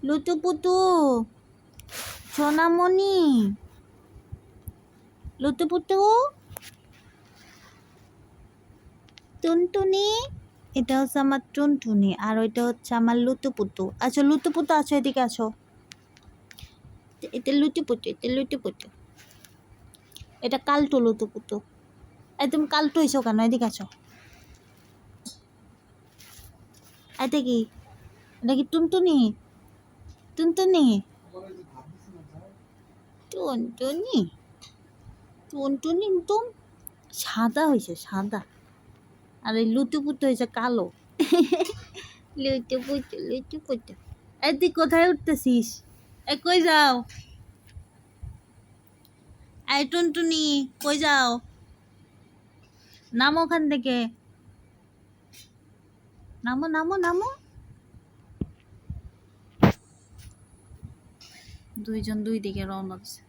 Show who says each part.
Speaker 1: লুতুপুতু, সোনামণি, লুতুপুতু, টুনটুনি। এটা হচ্ছে আমার টুনটুনি আর ওইটা হচ্ছে আমার লুতুপুতু। আচ্ছা লুতুপুতু আছো, এদিকে আসো। এটা লুতুপুতু, এটা লুতুপুতু, এটা কালটু লুতুপুতু। এই তুমি কালটু হইছো কেন? এদিকে আসো। এটা কি? এটা কি টুনটুনি? টুনটুনি, টুনটুনি, টুনটুনি তুম সাদা হয়েছে, সাদা। আর এই লুতুপুতু হয়েছে কালো। লুতুপুতু, লুতুপুতু। এই তুই কোথায় উঠতেছিস? এ কই যাও? এই টুনটুনি, কই যাও? নামো ওখান থেকে, নামো নামো নামো। দুইজন দুই দিকে রওনা দিছে।